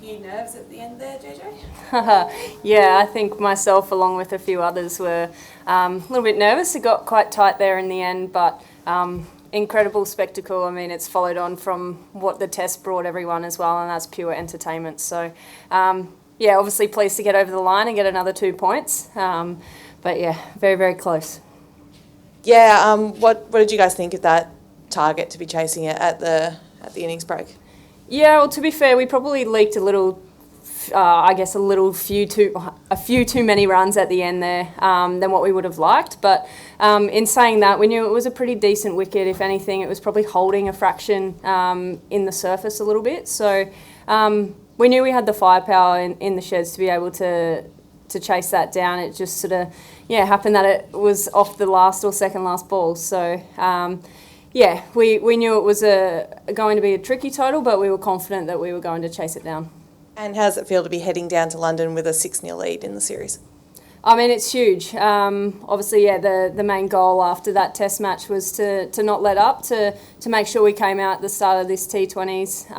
few nerves at the end there, JJ? Yeah, I think myself along with a few others were a little bit nervous. It got quite tight there in the end, but incredible spectacle. I mean, it's followed on from what the test brought everyone as well, and that's pure entertainment. So, yeah, obviously pleased to get over the line and get another 2 points. But yeah, very, very close. Yeah, what did you guys think of that target to be chasing it at the innings break? Yeah, well, to be fair, we probably leaked a little, a few too many runs at the end there than what we would have liked. But in saying that, we knew it was a pretty decent wicket. If anything, it was probably holding a fraction in the surface a little bit. So we knew we had the firepower in the sheds to be able to chase that down. It just sort of, happened that it was off the last or second last ball. So, we knew it was going to be a tricky total, but we were confident that we were going to chase it down. And how does it feel to be heading down to London with a 6-0 lead in the series? I mean, it's huge. Obviously, the main goal after that test match was to not let up, to make sure we came out at the start of this T20s.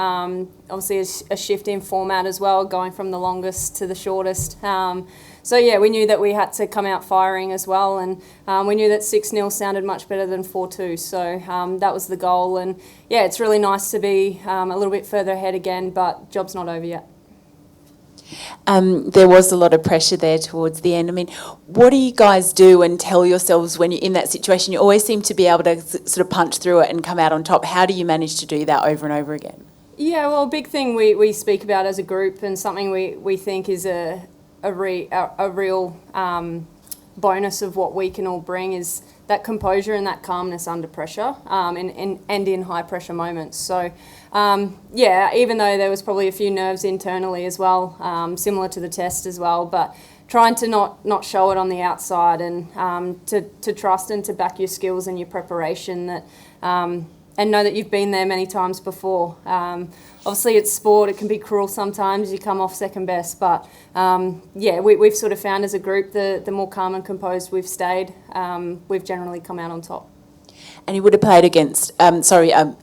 Obviously, a shift in format as well, going from the longest to the shortest. We knew that we had to come out firing as well, and we knew that 6-0 sounded much better than 4-2. So that was the goal, and it's really nice to be a little bit further ahead again, but job's not over yet. There was a lot of pressure there towards the end. I mean, what do you guys do and tell yourselves when you're in that situation? You always seem to be able to sort of punch through it and come out on top. How do you manage to do that over and over again? Yeah, well, a big thing we speak about as a group, and something we think is a real bonus of what we can all bring, is that composure and that calmness under pressure and in high pressure moments. So even though there was probably a few nerves internally as well, similar to the test as well, but trying to not show it on the outside, and to trust and to back your skills and your preparation, that and know that you've been there many times before. Obviously, it's sport. It can be cruel sometimes. You come off second best. But, we've sort of found as a group, the more calm and composed we've stayed, we've generally come out on top. And you would have played against,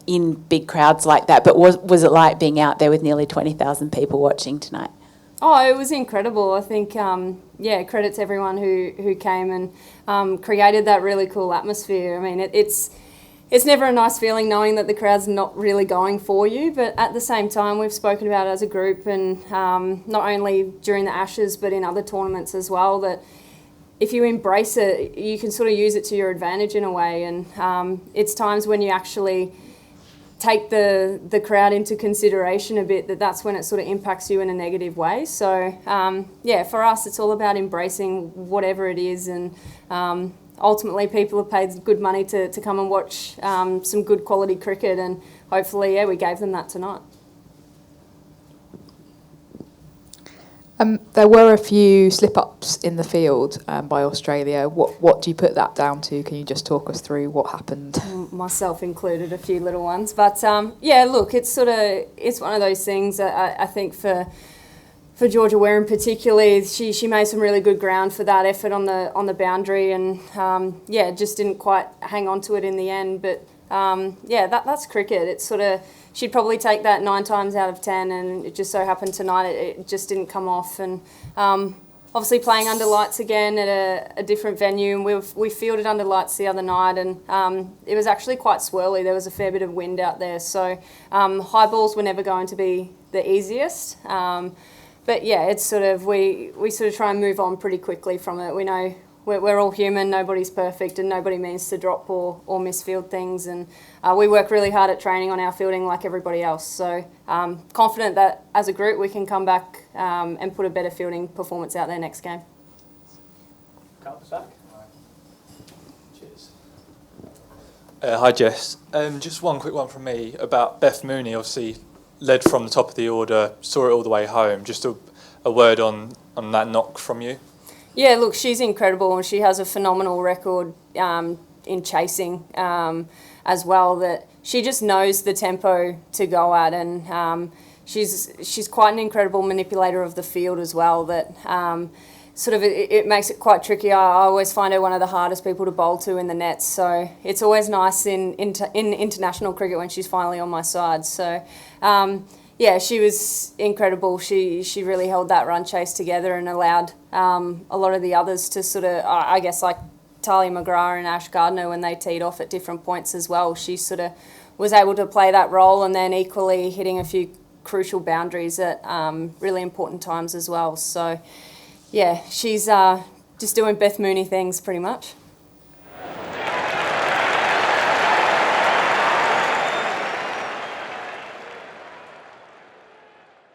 in big crowds like that, but was it like being out there with nearly 20,000 people watching tonight? Oh, it was incredible. I think, credit to everyone who came and created that really cool atmosphere. I mean, it's never a nice feeling knowing that the crowd's not really going for you, but at the same time, we've spoken about it as a group, and not only during the Ashes, but in other tournaments as well, that if you embrace it, you can sort of use it to your advantage in a way. And it's times when you actually take the crowd into consideration a bit, that's when it sort of impacts you in a negative way. So, for us, it's all about embracing whatever it is, and ultimately, people have paid good money to come and watch some good quality cricket, and hopefully, we gave them that tonight. There were a few slip-ups in the field by Australia. What do you put that down to? Can you just talk us through what happened? Myself included, a few little ones. But, look, it's one of those things that I think for Georgia Warren particularly, she made some really good ground for that effort on the boundary, and just didn't quite hang on to it in the end. But that's cricket. It's sort of, she'd probably take that 9 times out of 10, and it just so happened tonight it just didn't come off. And obviously playing under lights again at a different venue, and we fielded under lights the other night, and it was actually quite swirly. There was a fair bit of wind out there, so high balls were never going to be the easiest. But it's sort of, we sort of try and move on pretty quickly from it. We know we're all human, nobody's perfect, and nobody means to drop or misfield things. And we work really hard at training on our fielding like everybody else. So confident that as a group we can come back and put a better fielding performance out there next game. Cheers. Hi Jess. Just one quick one from me about Beth Mooney. Obviously led from the top of the order, saw it all the way home. Just a word on that knock from you. Yeah, look, she's incredible, and she has a phenomenal record in chasing as well. That she just knows the tempo to go at, and she's quite an incredible manipulator of the field as well. That sort of it makes it quite tricky. I always find her one of the hardest people to bowl to in the nets. So it's always nice in international cricket when she's finally on my side. So yeah, she was incredible. She really held that run chase together and allowed a lot of the others to sort of, I guess, like Talia McGrath and Ash Gardner, when they teed off at different points as well, she sort of was able to play that role, and then equally hitting a few crucial boundaries at really important times as well. So, yeah, she's just doing Beth Mooney things pretty much.